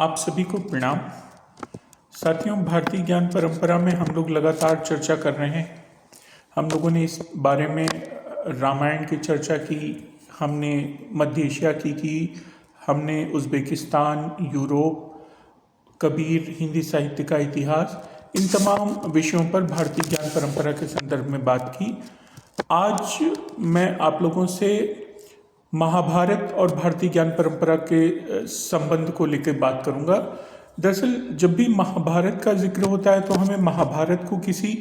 आप सभी को प्रणाम। साथियों, भारतीय ज्ञान परंपरा में हम लोग लगातार चर्चा कर रहे हैं। हम लोगों ने इस बारे में रामायण की चर्चा की, हमने मध्य एशिया की, हमने उज़्बेकिस्तान, यूरोप, कबीर, हिंदी साहित्य का इतिहास, इन तमाम विषयों पर भारतीय ज्ञान परंपरा के संदर्भ में बात की। आज मैं आप लोगों से महाभारत और भारतीय ज्ञान परंपरा के संबंध को लेकर बात करूंगा। दरअसल जब भी महाभारत का जिक्र होता है तो हमें महाभारत को किसी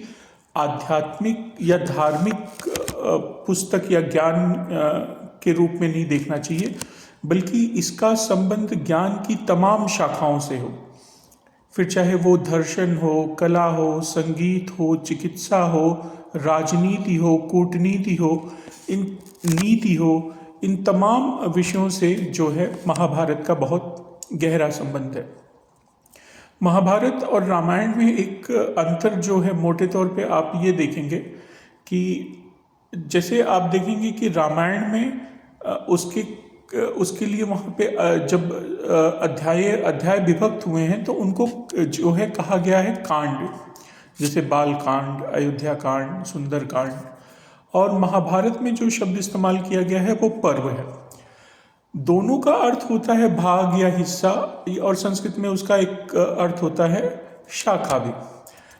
आध्यात्मिक या धार्मिक पुस्तक या ज्ञान के रूप में नहीं देखना चाहिए, बल्कि इसका संबंध ज्ञान की तमाम शाखाओं से हो। फिर चाहे वो दर्शन हो, कला हो, संगीत हो, चिकित्सा हो, राजनीति हो, कूटनीति हो, नीति हो, इन तमाम विषयों से जो है महाभारत का बहुत गहरा संबंध है। महाभारत और रामायण में एक अंतर जो है, मोटे तौर पे आप ये देखेंगे कि जैसे आप देखेंगे कि रामायण में उसके लिए वहाँ पे जब अध्याय विभक्त हुए हैं तो उनको जो है कहा गया है कांड, जैसे बाल कांड, अयोध्या कांड, सुंदर कांड। और महाभारत में जो शब्द इस्तेमाल किया गया है वो पर्व है। दोनों का अर्थ होता है भाग या हिस्सा, और संस्कृत में उसका एक अर्थ होता है शाखा भी।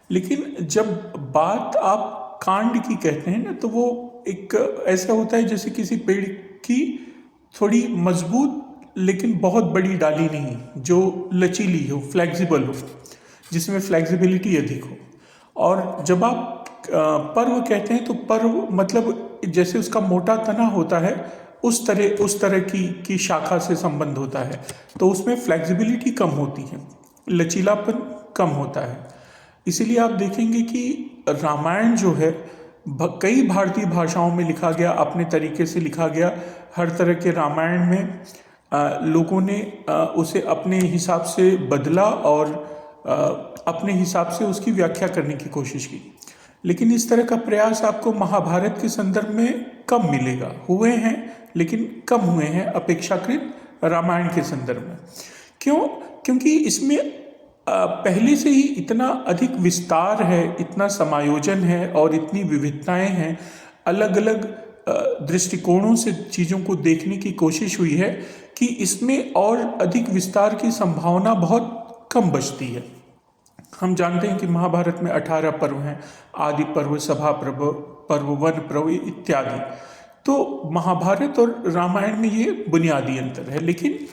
लेकिन जब बात आप कांड की कहते हैं ना, तो वो एक ऐसा होता है जैसे किसी पेड़ की थोड़ी मजबूत लेकिन बहुत बड़ी डाली नहीं, जो लचीली हो, फ्लेक्सिबल हो, जिसमें फ्लेक्सिबिलिटी अधिक हो। और जब आप पर्व कहते हैं तो पर्व मतलब जैसे उसका मोटा तना होता है, उस तरह की शाखा से संबंध होता है, तो उसमें फ्लेक्सिबिलिटी कम होती है, लचीलापन कम होता है। इसीलिए आप देखेंगे कि रामायण जो है कई भारतीय भाषाओं में लिखा गया, अपने तरीके से लिखा गया। हर तरह के रामायण में लोगों ने उसे अपने हिसाब से बदला और अपने हिसाब से उसकी व्याख्या करने की कोशिश की। लेकिन इस तरह का प्रयास आपको महाभारत के संदर्भ में कम मिलेगा। हुए हैं लेकिन कम हुए हैं अपेक्षाकृत रामायण के संदर्भ में। क्यों? क्योंकि इसमें पहले से ही इतना अधिक विस्तार है, इतना समायोजन है और इतनी विविधताएं हैं, अलग अलग दृष्टिकोणों से चीज़ों को देखने की कोशिश हुई है कि इसमें और अधिक विस्तार की संभावना बहुत कम बचती है। हम जानते हैं कि महाभारत में 18 पर्व हैं, आदि पर्व, सभा पर्व, वन पर्व इत्यादि। तो महाभारत और रामायण में ये बुनियादी अंतर है। लेकिन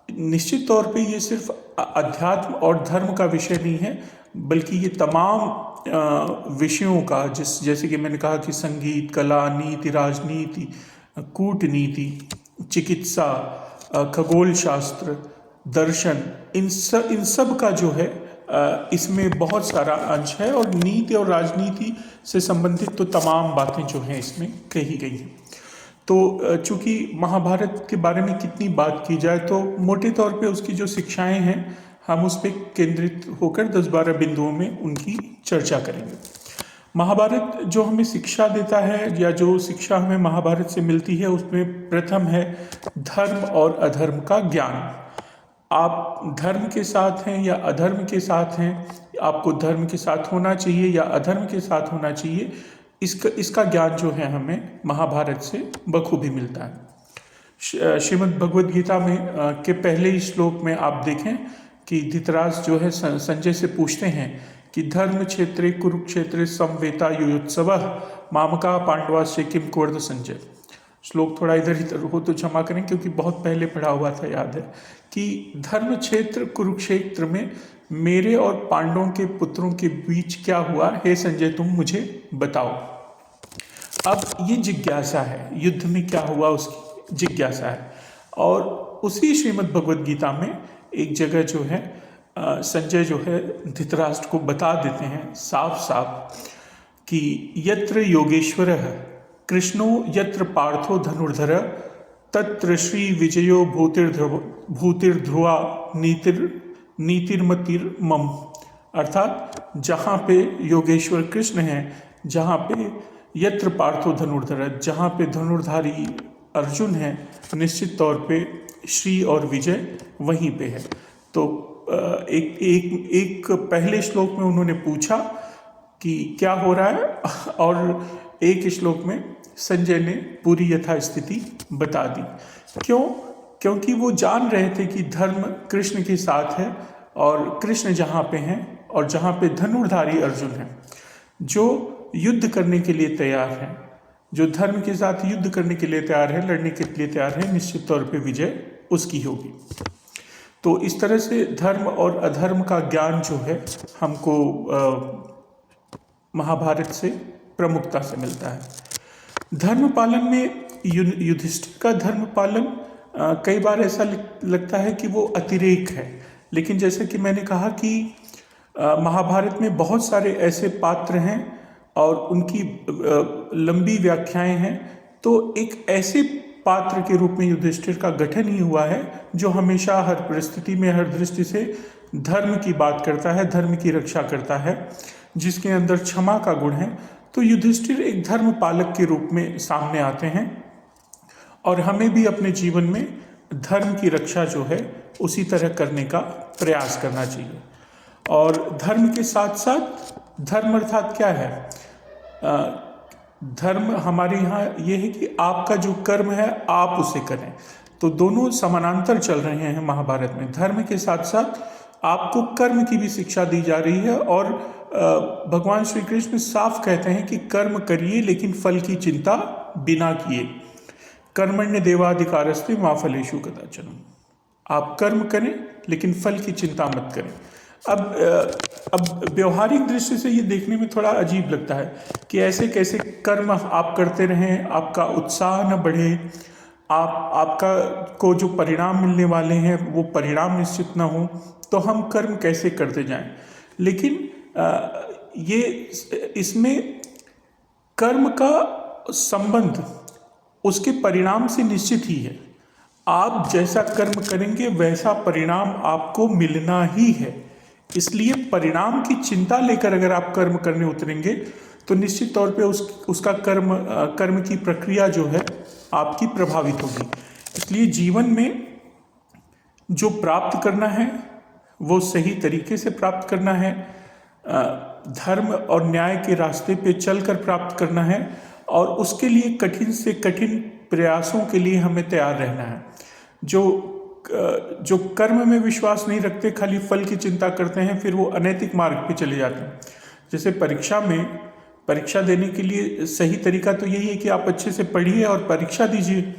निश्चित तौर पे ये सिर्फ अध्यात्म और धर्म का विषय नहीं है, बल्कि ये तमाम विषयों का, जैसे कि मैंने कहा कि संगीत, कला, नीति, राजनीति, कूटनीति, चिकित्सा, खगोल शास्त्र, दर्शन, इन सब का जो है इसमें बहुत सारा अंश है। और नीति और राजनीति से संबंधित तो तमाम बातें जो हैं इसमें कही गई हैं। तो चूंकि महाभारत के बारे में कितनी बात की जाए, तो मोटे तौर पे उसकी जो शिक्षाएं हैं हम उस पर केंद्रित होकर 10-12 बिंदुओं में उनकी चर्चा करेंगे। महाभारत जो हमें शिक्षा देता है, या जो शिक्षा हमें महाभारत से मिलती है, उसमें प्रथम है धर्म और अधर्म का ज्ञान। आप धर्म के साथ हैं या अधर्म के साथ हैं, आपको धर्म के साथ होना चाहिए या अधर्म के साथ होना चाहिए, इसका ज्ञान जो है हमें महाभारत से बखूबी मिलता है। श्रीमद् भगवद गीता में के पहले ही श्लोक में आप देखें कि धृतराष्ट्र जो है संजय से पूछते हैं कि धर्म क्षेत्रे कुरुक्षेत्रे समवेता युयुत्सवः मामका पांडवाश्च किम कुर्वत संजय। श्लोक थोड़ा इधर ही हो तो क्षमा करें, क्योंकि बहुत पहले पढ़ा हुआ था, याद है कि धर्म क्षेत्र कुरुक्षेत्र में मेरे और पांडवों के पुत्रों के बीच क्या हुआ, हे संजय तुम मुझे बताओ। अब ये जिज्ञासा है, युद्ध में क्या हुआ उसकी जिज्ञासा है। और उसी श्रीमद् भगवद गीता में एक जगह जो है संजय जो है धृतराष्ट्र को बता देते हैं साफ साफ कि यत्र योगेश्वरः कृष्णो यत्र पार्थो धनुर्धर तत्र श्री विजयो भूतिर्ध्रुवा नीतिर्मतिर्मम। अर्थात जहाँ पे योगेश्वर कृष्ण हैं, जहाँ पे यत्र पार्थो धनुर्धर, जहाँ पे धनुर्धारी अर्जुन है, निश्चित तौर पे श्री और विजय वहीं पे है। तो एक एक एक पहले श्लोक में उन्होंने पूछा कि क्या हो रहा है, और एक श्लोक में संजय ने पूरी यथास्थिति बता दी। क्यों? क्योंकि वो जान रहे थे कि धर्म कृष्ण के साथ है, और कृष्ण जहाँ पे हैं और जहाँ पे धनुर्धारी अर्जुन है, जो युद्ध करने के लिए तैयार है, जो धर्म के साथ युद्ध करने के लिए तैयार है, लड़ने के लिए तैयार है, निश्चित तौर पे विजय उसकी होगी। तो इस तरह से धर्म और अधर्म का ज्ञान जो है हमको महाभारत से प्रमुखता से मिलता है। धर्म पालन में युधिष्ठिर का धर्म पालन कई बार ऐसा लगता है कि वो अतिरेक है, लेकिन जैसे कि मैंने कहा कि महाभारत में बहुत सारे ऐसे पात्र हैं और उनकी लंबी व्याख्याएं हैं, तो एक ऐसे पात्र के रूप में युधिष्ठिर का गठन ही हुआ है जो हमेशा हर परिस्थिति में हर दृष्टि से धर्म की बात करता है, धर्म की रक्षा करता है, जिसके अंदर क्षमा का गुण है। तो युधिष्ठिर एक धर्म पालक के रूप में सामने आते हैं, और हमें भी अपने जीवन में धर्म की रक्षा जो है उसी तरह करने का प्रयास करना चाहिए। और धर्म के साथ साथ धर्म अर्थात क्या है? धर्म हमारे यहाँ ये है कि आपका जो कर्म है आप उसे करें। तो दोनों समानांतर चल रहे हैं महाभारत में। धर्म के साथ साथ आपको कर्म की भी शिक्षा दी जा रही है, और भगवान श्री कृष्ण साफ कहते हैं कि कर्म करिए लेकिन फल की चिंता बिना किए। कर्मण्य देवाधिकारस्ते मा फलेषु कदाचन। आप कर्म करें लेकिन फल की चिंता मत करें। अब व्यवहारिक दृष्टि से ये देखने में थोड़ा अजीब लगता है कि ऐसे कैसे कर्म आप करते रहें, आपका उत्साह न बढ़े, आपका को जो परिणाम मिलने वाले हैं वो परिणाम निश्चित ना हो, तो हम कर्म कैसे करते जाएं। लेकिन ये इसमें कर्म का संबंध उसके परिणाम से निश्चित ही है। आप जैसा कर्म करेंगे वैसा परिणाम आपको मिलना ही है। इसलिए परिणाम की चिंता लेकर अगर आप कर्म करने उतरेंगे तो निश्चित तौर पे उसका कर्म की प्रक्रिया जो है आपकी प्रभावित होगी। इसलिए जीवन में जो प्राप्त करना है वो सही तरीके से प्राप्त करना है, धर्म और न्याय के रास्ते पे चलकर प्राप्त करना है, और उसके लिए कठिन से कठिन प्रयासों के लिए हमें तैयार रहना है। जो कर्म में विश्वास नहीं रखते, खाली फल की चिंता करते हैं, फिर वो अनैतिक मार्ग पे चले जाते हैं। जैसे परीक्षा देने के लिए सही तरीका तो यही है कि आप अच्छे से पढ़िए और परीक्षा दीजिए,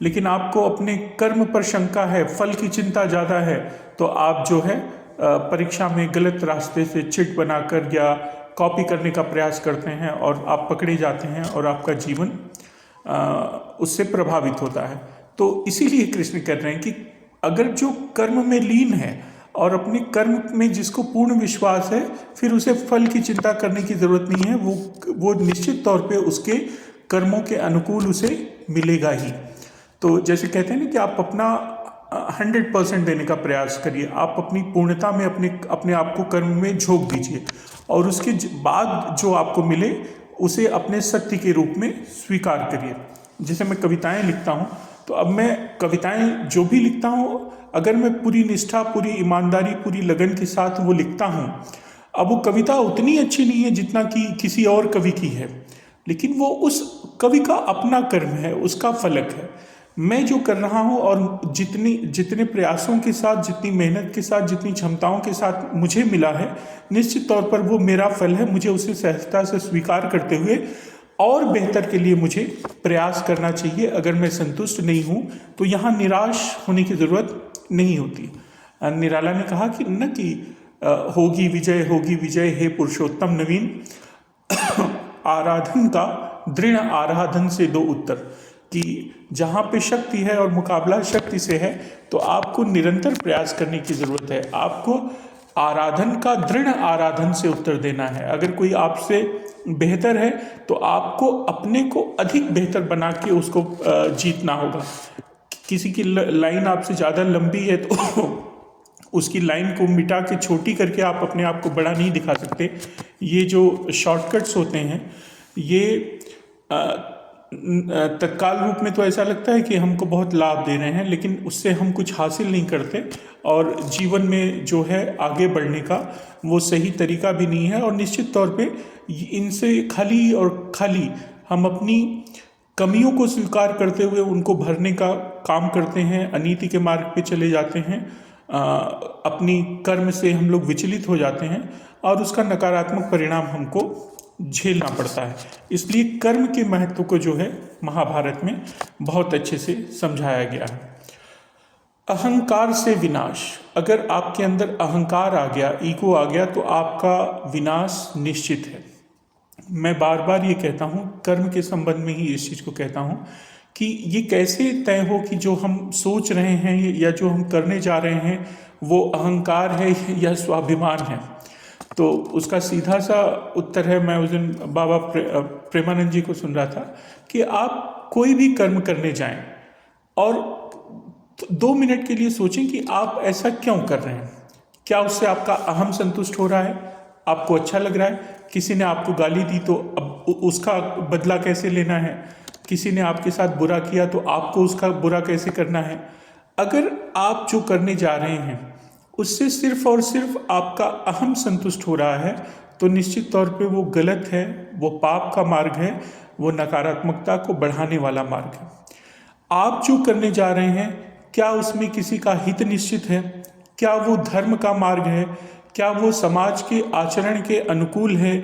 लेकिन आपको अपने कर्म पर शंका है, फल की चिंता ज़्यादा है, तो आप जो है परीक्षा में गलत रास्ते से चिट बनाकर या कॉपी करने का प्रयास करते हैं और आप पकड़े जाते हैं और आपका जीवन उससे प्रभावित होता है। तो इसीलिए कृष्ण कह रहे हैं कि अगर जो कर्म में लीन है और अपने कर्म में जिसको पूर्ण विश्वास है, फिर उसे फल की चिंता करने की ज़रूरत नहीं है। वो निश्चित तौर पे उसके कर्मों के अनुकूल उसे मिलेगा ही। तो जैसे कहते हैं ना कि आप अपना 100% देने का प्रयास करिए, आप अपनी पूर्णता में अपने आप को कर्म में झोंक दीजिए, और उसके बाद जो आपको मिले उसे अपने सत्य के रूप में स्वीकार करिए। जैसे मैं कविताएं लिखता हूँ, तो अब मैं कविताएं जो भी लिखता हूँ, अगर मैं पूरी निष्ठा, पूरी ईमानदारी, पूरी लगन के साथ वो लिखता हूँ, अब वो कविता उतनी अच्छी नहीं है जितना कि किसी और कवि की है, लेकिन वो उस कवि का अपना कर्म है, उसका फलक है। मैं जो कर रहा हूँ और जितने प्रयासों के साथ, जितनी मेहनत के साथ, जितनी क्षमताओं के साथ मुझे मिला है, निश्चित तौर पर वो मेरा फल है। मुझे उसे सहजता से स्वीकार करते हुए और बेहतर के लिए मुझे प्रयास करना चाहिए। अगर मैं संतुष्ट नहीं हूँ तो यहाँ निराश होने की ज़रूरत नहीं होती। निराला ने कहा कि न कि होगी विजय हे पुरुषोत्तम नवीन, आराधन का दृढ़ आराधन से दो उत्तर। कि जहाँ पे शक्ति है और मुकाबला शक्ति से है, तो आपको निरंतर प्रयास करने की ज़रूरत है। आपको आराधन का दृढ़ आराधन से उत्तर देना है। अगर कोई आपसे बेहतर है तो आपको अपने को अधिक बेहतर बना के उसको जीतना होगा। किसी की लाइन आपसे ज़्यादा लंबी है तो उसकी लाइन को मिटा के छोटी करके आप अपने आप को बड़ा नहीं दिखा सकते। ये जो शॉर्टकट्स होते हैं, ये तत्काल रूप में तो ऐसा लगता है कि हमको बहुत लाभ दे रहे हैं, लेकिन उससे हम कुछ हासिल नहीं करते और जीवन में जो है आगे बढ़ने का वो सही तरीका भी नहीं है। और निश्चित तौर पे इनसे खाली और खाली हम अपनी कमियों को स्वीकार करते हुए उनको भरने का काम करते हैं, अनीति के मार्ग पे चले जाते हैं, अपनी कर्म से हम लोग विचलित हो जाते हैं और उसका नकारात्मक परिणाम हमको झेलना पड़ता है। इसलिए कर्म के महत्व को जो है महाभारत में बहुत अच्छे से समझाया गया है। अहंकार से विनाश, अगर आपके अंदर अहंकार आ गया, ईगो आ गया, तो आपका विनाश निश्चित है। मैं बार बार ये कहता हूँ, कर्म के संबंध में ही इस चीज़ को कहता हूँ कि ये कैसे तय हो कि जो हम सोच रहे हैं या जो हम करने जा रहे हैं वो अहंकार है या स्वाभिमान है। तो उसका सीधा सा उत्तर है, मैं उस दिन बाबा प्रेमानंद जी को सुन रहा था कि आप कोई भी कर्म करने जाएं और 2 मिनट के लिए सोचें कि आप ऐसा क्यों कर रहे हैं। क्या उससे आपका अहम संतुष्ट हो रहा है, आपको अच्छा लग रहा है? किसी ने आपको गाली दी तो अब उसका बदला कैसे लेना है? किसी ने आपके साथ बुरा किया तो आपको उसका बुरा कैसे करना है? अगर आप जो करने जा रहे हैं उससे सिर्फ और सिर्फ आपका अहम संतुष्ट हो रहा है तो निश्चित तौर पे वो गलत है, वो पाप का मार्ग है, वो नकारात्मकता को बढ़ाने वाला मार्ग है। आप जो करने जा रहे हैं, क्या उसमें किसी का हित निश्चित है? क्या वो धर्म का मार्ग है? क्या वो समाज के आचरण के अनुकूल है?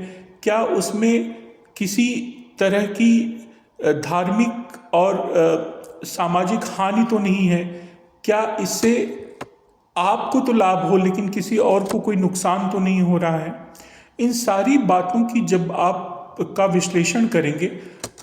क्या उसमें किसी तरह की धार्मिक और सामाजिक हानि तो नहीं है? क्या इससे आपको तो लाभ हो लेकिन किसी और को कोई नुकसान तो नहीं हो रहा है? इन सारी बातों की जब आप का विश्लेषण करेंगे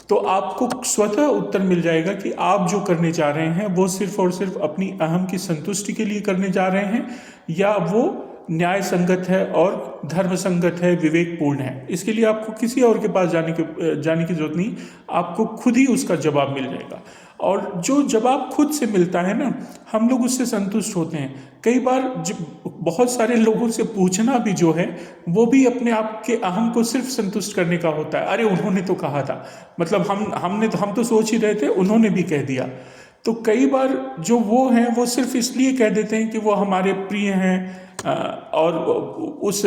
तो आपको स्वतः उत्तर मिल जाएगा कि आप जो करने जा रहे हैं वो सिर्फ और सिर्फ अपनी अहम की संतुष्टि के लिए करने जा रहे हैं या वो न्याय संगत है और धर्म संगत है, विवेकपूर्ण है। इसके लिए आपको किसी और के पास जाने की जरूरत नहीं, आपको खुद ही उसका जवाब मिल जाएगा। और जो जवाब खुद से मिलता है ना, हम लोग उससे संतुष्ट होते हैं। कई बार बहुत सारे लोगों से पूछना भी जो है वो भी अपने आप के अहम को सिर्फ संतुष्ट करने का होता है। अरे उन्होंने तो कहा था, मतलब हम तो सोच ही रहे थे, उन्होंने भी कह दिया। तो कई बार जो वो हैं वो सिर्फ इसलिए कह देते हैं कि वो हमारे प्रिय हैं और उस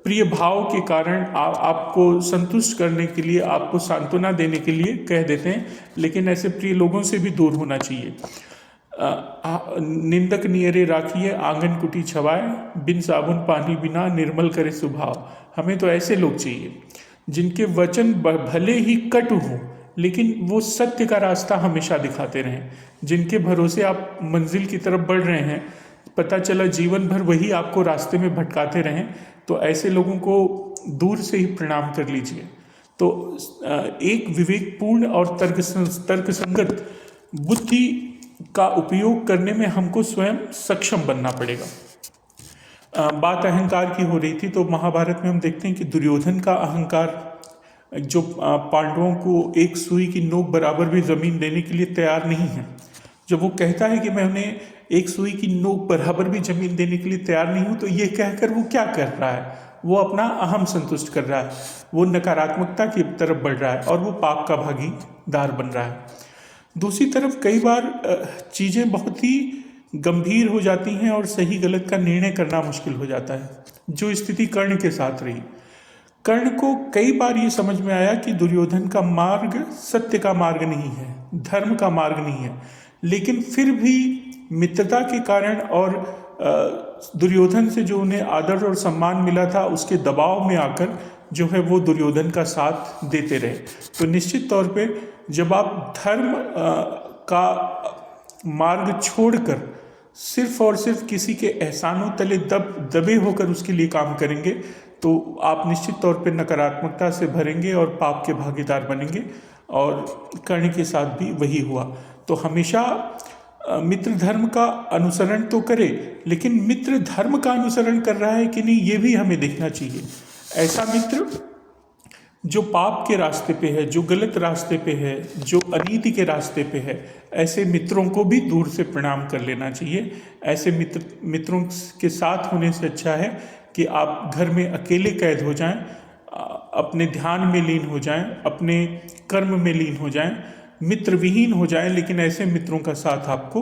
प्रिय भाव के कारण आपको संतुष्ट करने के लिए, आपको सांत्वना देने के लिए कह देते हैं। लेकिन ऐसे प्रिय लोगों से भी दूर होना चाहिए। निंदक नियरे राखिए आंगन कुटी छवाए, बिन साबुन पानी बिना निर्मल करे स्वभाव। हमें तो ऐसे लोग चाहिए जिनके वचन भले ही कटु हों लेकिन वो सत्य का रास्ता हमेशा दिखाते रहें, जिनके भरोसे आप मंजिल की तरफ बढ़ रहे हैं, पता चला जीवन भर वही आपको रास्ते में भटकाते रहें, तो ऐसे लोगों को दूर से ही प्रणाम कर लीजिए। तो एक विवेकपूर्ण और तर्कसंगत बुद्धि का उपयोग करने में हमको स्वयं सक्षम बनना पड़ेगा। बात अहंकार की हो रही थी, तो महाभारत में हम देखते हैं कि दुर्योधन का अहंकार, जो पांडवों को एक सुई की नोक बराबर भी जमीन देने के लिए तैयार नहीं है, जब वो कहता है कि मैं उन्हें एक सुई की नोक बराबर भी जमीन देने के लिए तैयार नहीं हूं, तो ये कहकर वो क्या कर रहा है? वो अपना अहम संतुष्ट कर रहा है, वो नकारात्मकता की तरफ बढ़ रहा है और वो पाप का भागीदार बन रहा है। दूसरी तरफ कई बार चीज़ें बहुत ही गंभीर हो जाती हैं और सही गलत का निर्णय करना मुश्किल हो जाता है, जो स्थिति कर्ण के साथ रही। कर्ण को कई बार ये समझ में आया कि दुर्योधन का मार्ग सत्य का मार्ग नहीं है, धर्म का मार्ग नहीं है, लेकिन फिर भी मित्रता के कारण और दुर्योधन से जो उन्हें आदर और सम्मान मिला था उसके दबाव में आकर जो है वो दुर्योधन का साथ देते रहे। तो निश्चित तौर पे जब आप धर्म का मार्ग छोड़कर सिर्फ और सिर्फ किसी के एहसानों तले दबे होकर उसके लिए काम करेंगे तो आप निश्चित तौर पे नकारात्मकता से भरेंगे और पाप के भागीदार बनेंगे। और कर्ण के साथ भी वही हुआ। तो हमेशा मित्र धर्म का अनुसरण तो करे, लेकिन मित्र धर्म का अनुसरण कर रहा है कि नहीं ये भी हमें देखना चाहिए। ऐसा मित्र जो पाप के रास्ते पे है, जो गलत रास्ते पे है, जो अनीति के रास्ते पे है, ऐसे मित्रों को भी दूर से प्रणाम कर लेना चाहिए। ऐसे मित्रों के साथ होने से अच्छा है कि आप घर में अकेले कैद हो जाएं अपने ध्यान में लीन हो जाएं, अपने कर्म में लीन हो जाएं, मित्र विहीन हो जाएं, लेकिन ऐसे मित्रों का साथ आपको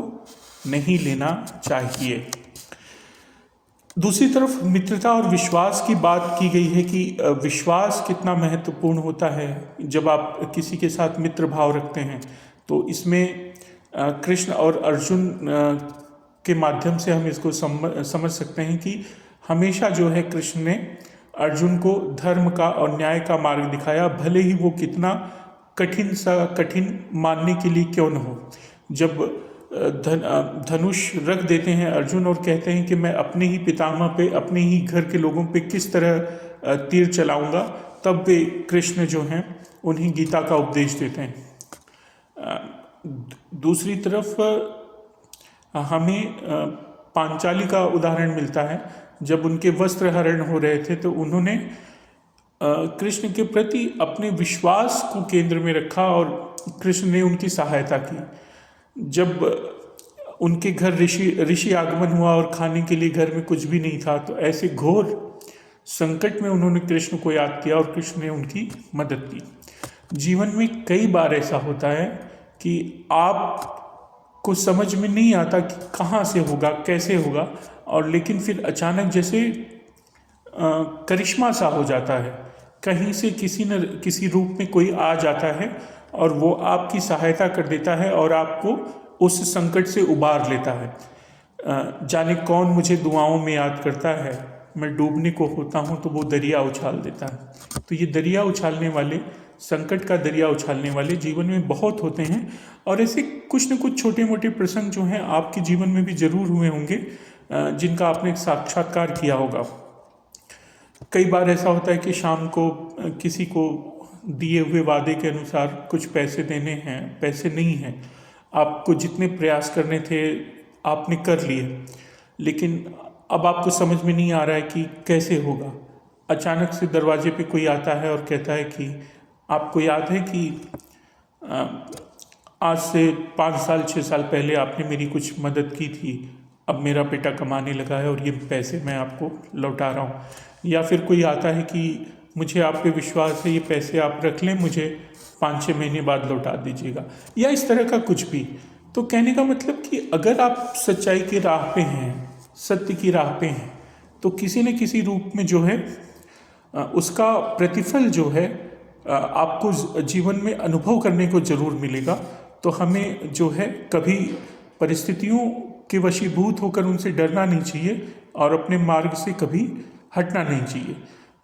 नहीं लेना चाहिए। दूसरी तरफ मित्रता और विश्वास की बात की गई है कि विश्वास कितना महत्वपूर्ण होता है जब आप किसी के साथ मित्र भाव रखते हैं। तो इसमें कृष्ण और अर्जुन के माध्यम से हम इसको समझ सकते हैं कि हमेशा जो है कृष्ण ने अर्जुन को धर्म का और न्याय का मार्ग दिखाया, भले ही वो कितना कठिन मानने के लिए क्यों न हो। जब धनुष रख देते हैं अर्जुन और कहते हैं कि मैं अपने ही पितामह पे, अपने ही घर के लोगों पे किस तरह तीर चलाऊंगा, तब वे कृष्ण जो हैं उन्हें गीता का उपदेश देते हैं। दूसरी तरफ हमें पांचाली का उदाहरण मिलता है। जब उनके वस्त्र हरण हो रहे थे तो उन्होंने कृष्ण के प्रति अपने विश्वास को केंद्र में रखा और कृष्ण ने उनकी सहायता की। जब उनके घर ऋषि आगमन हुआ और खाने के लिए घर में कुछ भी नहीं था, तो ऐसे घोर संकट में उन्होंने कृष्ण को याद किया और कृष्ण ने उनकी मदद की। जीवन में कई बार ऐसा होता है कि आपको समझ में नहीं आता कि कहाँ से होगा, कैसे होगा, और लेकिन फिर अचानक जैसे करिश्मा सा हो जाता है। कहीं से किसी न किसी रूप में कोई आ जाता है और वो आपकी सहायता कर देता है और आपको उस संकट से उबार लेता है। जाने कौन मुझे दुआओं में याद करता है, मैं डूबने को होता हूँ तो वो दरिया उछाल देता है। तो ये दरिया उछालने वाले, संकट का दरिया उछालने वाले जीवन में बहुत होते हैं। और ऐसे कुछ न कुछ छोटे मोटे प्रसंग जो हैं आपके जीवन में भी जरूर हुए होंगे, जिनका आपने साक्षात्कार किया होगा। कई बार ऐसा होता है कि शाम को किसी को दिए हुए वादे के अनुसार कुछ पैसे देने हैं, पैसे नहीं हैं, आपको जितने प्रयास करने थे आपने कर लिए, लेकिन अब आपको समझ में नहीं आ रहा है कि कैसे होगा। अचानक से दरवाजे पे कोई आता है और कहता है कि आपको याद है कि आज से 5 साल 6 साल पहले आपने मेरी कुछ मदद की थी, अब मेरा बेटा कमाने लगा है और ये पैसे मैं आपको लौटा रहा हूँ। या फिर कोई आता है कि मुझे आप पे विश्वास है, ये पैसे आप रख लें, मुझे 5-6 महीने बाद लौटा दीजिएगा, या इस तरह का कुछ भी। तो कहने का मतलब कि अगर आप सच्चाई की राह पे हैं, सत्य की राह पे हैं, तो किसी न किसी रूप में जो है उसका प्रतिफल जो है आपको जीवन में अनुभव करने को जरूर मिलेगा। तो हमें जो है कभी परिस्थितियों के वशीभूत होकर उनसे डरना नहीं चाहिए और अपने मार्ग से कभी हटना नहीं चाहिए।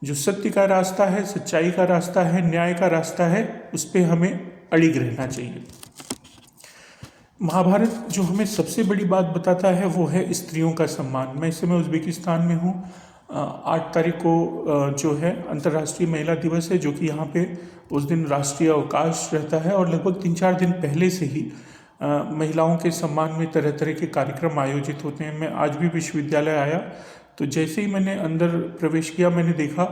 जो सत्य का रास्ता है, सच्चाई का रास्ता है, न्याय का रास्ता है, उस पर हमें अड़िग रहना चाहिए। महाभारत जो हमें सबसे बड़ी बात बताता है वो है स्त्रियों का सम्मान। मैं इस समय उज़्बेकिस्तान में हूँ। 8 तारीख को जो है अंतर्राष्ट्रीय महिला दिवस है, जो कि यहाँ पे उस दिन राष्ट्रीय अवकाश रहता है और लगभग 3-4 दिन पहले से ही महिलाओं के सम्मान में तरह तरह के कार्यक्रम आयोजित होते हैं। मैं आज भी विश्वविद्यालय आया तो जैसे ही मैंने अंदर प्रवेश किया, मैंने देखा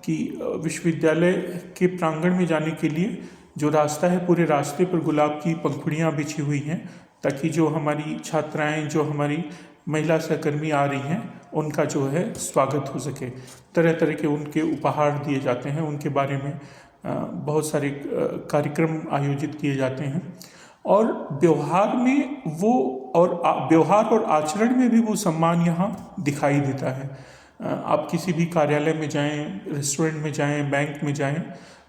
कि विश्वविद्यालय के प्रांगण में जाने के लिए जो रास्ता है, पूरे रास्ते पर गुलाब की पंखुड़ियाँ बिछी हुई हैं, ताकि जो हमारी छात्राएं, जो हमारी महिला सहकर्मी आ रही हैं, उनका जो है स्वागत हो सके। तरह तरह के उनके उपहार दिए जाते हैं, उनके बारे में बहुत सारे कार्यक्रम आयोजित किए जाते हैं। और व्यवहार में वो, और व्यवहार और आचरण में भी वो सम्मान यहाँ दिखाई देता है। आप किसी भी कार्यालय में जाएं, रेस्टोरेंट में जाएं, बैंक में जाएं,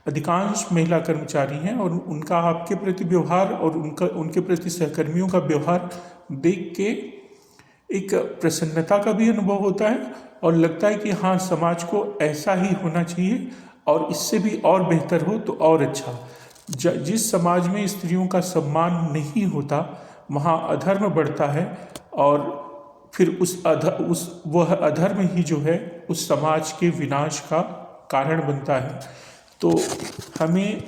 अधिकांश महिला कर्मचारी हैं और उनका आपके प्रति व्यवहार और उनके प्रति सहकर्मियों का व्यवहार देख के एक प्रसन्नता का भी अनुभव होता है और लगता है कि हाँ, समाज को ऐसा ही होना चाहिए और इससे भी और बेहतर हो तो और अच्छा। जिस समाज में स्त्रियों का सम्मान नहीं होता, वहाँ अधर्म बढ़ता है और फिर वह अधर्म ही जो है उस समाज के विनाश का कारण बनता है। तो हमें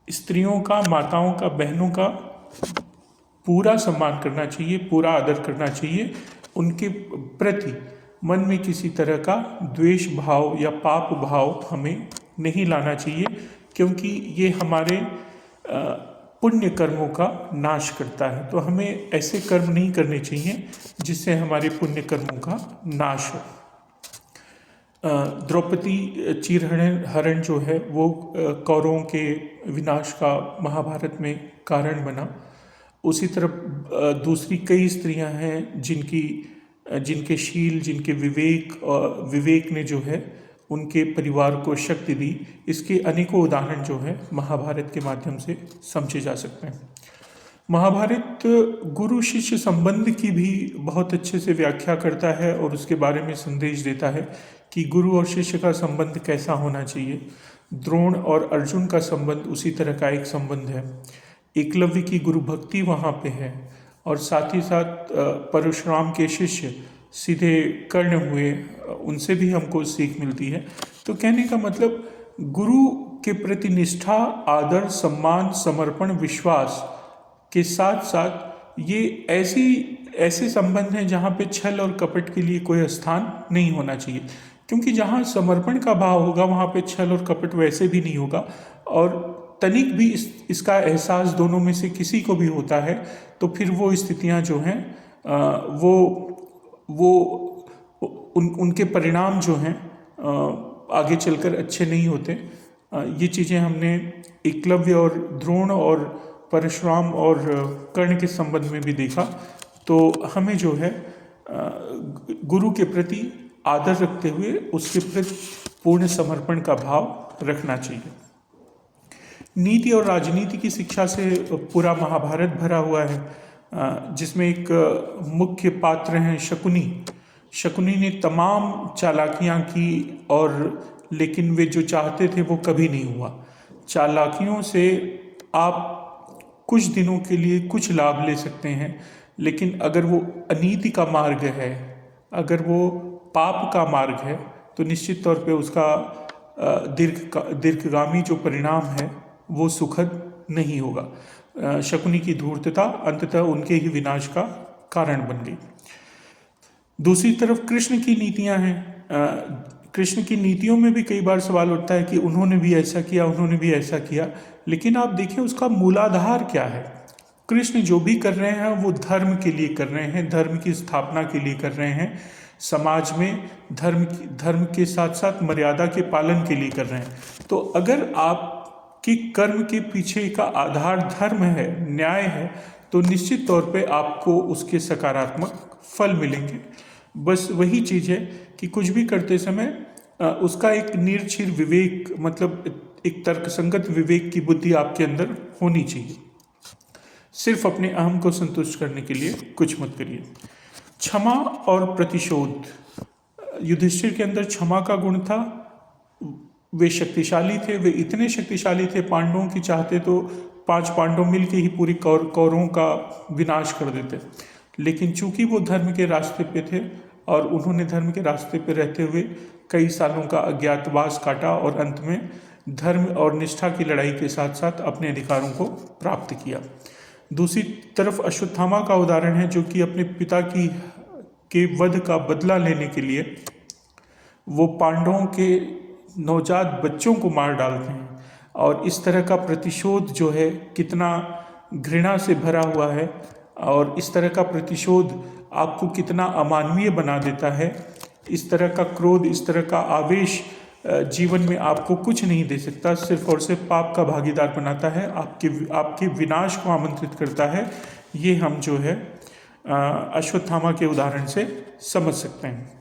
स्त्रियों का, माताओं का, बहनों का पूरा सम्मान करना चाहिए, पूरा आदर करना चाहिए। उनके प्रति मन में किसी तरह का द्वेष भाव या पाप भाव हमें नहीं लाना चाहिए, क्योंकि ये हमारे पुण्य कर्मों का नाश करता है। तो हमें ऐसे कर्म नहीं करने चाहिए जिससे हमारे पुण्य कर्मों का नाश हो। द्रौपदी चीरहरण हरण जो है वो कौरवों के विनाश का महाभारत में कारण बना। उसी तरफ दूसरी कई स्त्रियां हैं जिनके शील, जिनके विवेक ने जो है उनके परिवार को शक्ति दी। इसके अनेकों उदाहरण जो है महाभारत के माध्यम से समझे जा सकते हैं। महाभारत गुरु शिष्य संबंध की भी बहुत अच्छे से व्याख्या करता है और उसके बारे में संदेश देता है कि गुरु और शिष्य का संबंध कैसा होना चाहिए। द्रोण और अर्जुन का संबंध उसी तरह का एक संबंध है। एकलव्य की गुरु भक्ति वहाँ पे है और साथ ही साथ परशुराम के शिष्य सीधे कर्ण हुए, उनसे भी हमको सीख मिलती है। तो कहने का मतलब गुरु के प्रति निष्ठा, आदर, सम्मान, समर्पण, विश्वास के साथ साथ ये ऐसे संबंध हैं जहाँ पे छल और कपट के लिए कोई स्थान नहीं होना चाहिए, क्योंकि जहाँ समर्पण का भाव होगा वहाँ पे छल और कपट वैसे भी नहीं होगा। और तनिक भी इसका एहसास दोनों में से किसी को भी होता है तो फिर वो स्थितियाँ जो हैं वो उनके परिणाम जो हैं आगे चलकर अच्छे नहीं होते। ये चीज़ें हमने एकलव्य और द्रोण और परशुराम और कर्ण के संबंध में भी देखा। तो हमें जो है गुरु के प्रति आदर रखते हुए उसके प्रति पूर्ण समर्पण का भाव रखना चाहिए। नीति और राजनीति की शिक्षा से पूरा महाभारत भरा हुआ है, जिसमें एक मुख्य पात्र हैं शकुनी। शकुनी ने तमाम चालाकियां की और लेकिन वे जो चाहते थे वो कभी नहीं हुआ। चालाकियों से आप कुछ दिनों के लिए कुछ लाभ ले सकते हैं, लेकिन अगर वो अनीति का मार्ग है, अगर वो पाप का मार्ग है, तो निश्चित तौर पे उसका दीर्घगामी जो परिणाम है वो सुखद नहीं होगा। शकुनी की धूर्तता अंततः उनके ही विनाश का कारण बन गई। दूसरी तरफ कृष्ण की नीतियां हैं। कृष्ण की नीतियों में भी कई बार सवाल उठता है कि उन्होंने भी ऐसा किया, उन्होंने भी ऐसा किया, लेकिन आप देखिए उसका मूलाधार क्या है। कृष्ण जो भी कर रहे हैं वो धर्म के लिए कर रहे हैं, धर्म की स्थापना के लिए कर रहे हैं, समाज में धर्म के साथ साथ मर्यादा के पालन के लिए कर रहे हैं। तो अगर आपकी कर्म के पीछे का आधार धर्म है, न्याय है, तो निश्चित तौर पे आपको उसके सकारात्मक फल मिलेंगे। बस वही चीज़ है कि कुछ भी करते समय उसका एक निर्छिर विवेक, मतलब एक तर्कसंगत विवेक की बुद्धि आपके अंदर होनी चाहिए। सिर्फ अपने अहम को संतुष्ट करने के लिए कुछ मत करिए। क्षमा और प्रतिशोध। युधिष्ठिर के अंदर क्षमा का गुण था। वे शक्तिशाली थे, वे इतने शक्तिशाली थे, पांडवों की चाहते तो 5 पांडव मिलके ही पूरी कौरवों का विनाश कर देते। लेकिन चूंकि वो धर्म के रास्ते पे थे और उन्होंने धर्म के रास्ते पे रहते हुए कई सालों का अज्ञातवास काटा और अंत में धर्म और निष्ठा की लड़ाई के साथ साथ अपने अधिकारों को प्राप्त किया। दूसरी तरफ अश्वत्थामा का उदाहरण है, जो कि अपने पिता के वध का बदला लेने के लिए वो पांडवों के नवजात बच्चों को मार डालते हैं। और इस तरह का प्रतिशोध जो है कितना घृणा से भरा हुआ है, और इस तरह का प्रतिशोध आपको कितना अमानवीय बना देता है। इस तरह का क्रोध, इस तरह का आवेश जीवन में आपको कुछ नहीं दे सकता, सिर्फ और सिर्फ पाप का भागीदार बनाता है, आपके विनाश को आमंत्रित करता है। ये हम जो है अश्वत्थामा के उदाहरण से समझ सकते हैं।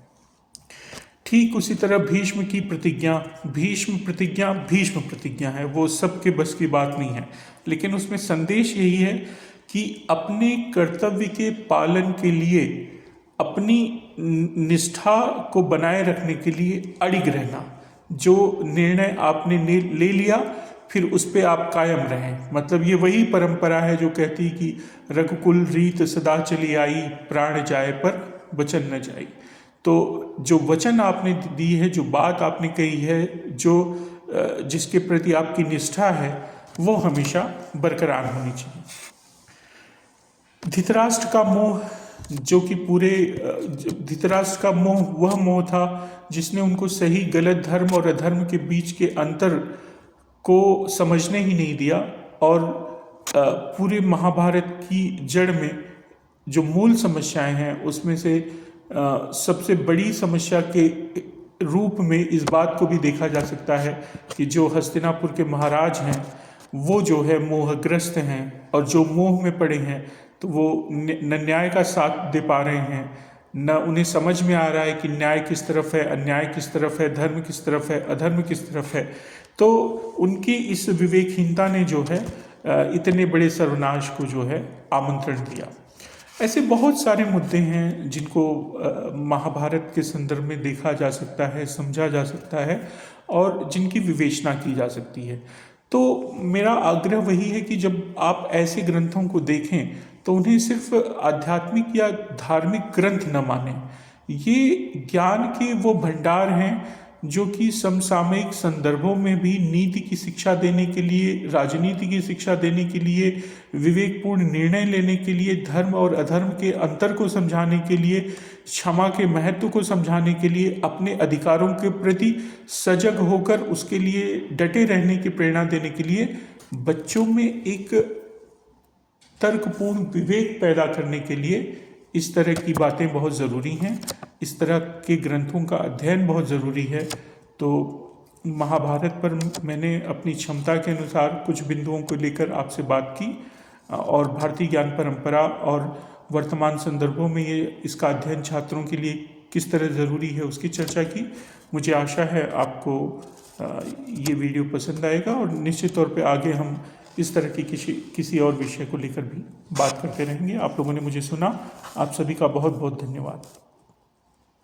ठीक उसी तरह भीष्म की प्रतिज्ञा, भीष्म प्रतिज्ञा है, वो सबके बस की बात नहीं है, लेकिन उसमें संदेश यही है कि अपने कर्तव्य के पालन के लिए, अपनी निष्ठा को बनाए रखने के लिए अड़िग रहना। जो निर्णय आपने ले लिया फिर उस पर आप कायम रहें। मतलब ये वही परंपरा है जो कहती है कि रघुकुल रीत सदा चली आई, प्राण जाए पर वचन न जाए। तो जो वचन आपने दी है, जो बात आपने कही है, जिसके प्रति आपकी निष्ठा है, वो हमेशा बरकरार होनी चाहिए। धृतराष्ट्र का मोह, जो कि धृतराष्ट्र का मोह वह मोह था जिसने उनको सही गलत, धर्म और अधर्म के बीच के अंतर को समझने ही नहीं दिया। और पूरे महाभारत की जड़ में जो मूल समस्याएं हैं उसमें से सबसे बड़ी समस्या रूप में इस बात को भी देखा जा सकता है कि जो हस्तिनापुर के महाराज हैं वो जो है मोहग्रस्त हैं, और जो मोह में पड़े हैं तो वो न न्याय का साथ दे पा रहे हैं, न उन्हें समझ में आ रहा है कि न्याय किस तरफ है, अन्याय किस तरफ है, धर्म किस तरफ है, अधर्म किस तरफ है। तो उनकी इस विवेकहीनता ने जो है इतने बड़े सर्वनाश को जो है आमंत्रण दिया। ऐसे बहुत सारे मुद्दे हैं जिनको महाभारत के संदर्भ में देखा जा सकता है, समझा जा सकता है, और जिनकी विवेचना की जा सकती है। तो मेरा आग्रह वही है कि जब आप ऐसे ग्रंथों को देखें तो उन्हें सिर्फ आध्यात्मिक या धार्मिक ग्रंथ न मानें। ये ज्ञान के वो भंडार हैं जो कि समसामयिक संदर्भों में भी नीति की शिक्षा देने के लिए, राजनीति की शिक्षा देने के लिए, विवेकपूर्ण निर्णय लेने के लिए, धर्म और अधर्म के अंतर को समझाने के लिए, क्षमा के महत्व को समझाने के लिए, अपने अधिकारों के प्रति सजग होकर उसके लिए डटे रहने की प्रेरणा देने के लिए, बच्चों में एक तर्कपूर्ण विवेक पैदा करने के लिए इस तरह की बातें बहुत ज़रूरी हैं। इस तरह के ग्रंथों का अध्ययन बहुत ज़रूरी है। तो महाभारत पर मैंने अपनी क्षमता के अनुसार कुछ बिंदुओं को लेकर आपसे बात की, और भारतीय ज्ञान परंपरा और वर्तमान संदर्भों में ये इसका अध्ययन छात्रों के लिए किस तरह ज़रूरी है उसकी चर्चा की। मुझे आशा है आपको ये वीडियो पसंद आएगा, और निश्चित तौर पे आगे हम इस तरह की किसी और विषय को लेकर भी बात करते रहेंगे। आप लोगों ने मुझे सुना, आप सभी का बहुत बहुत धन्यवाद।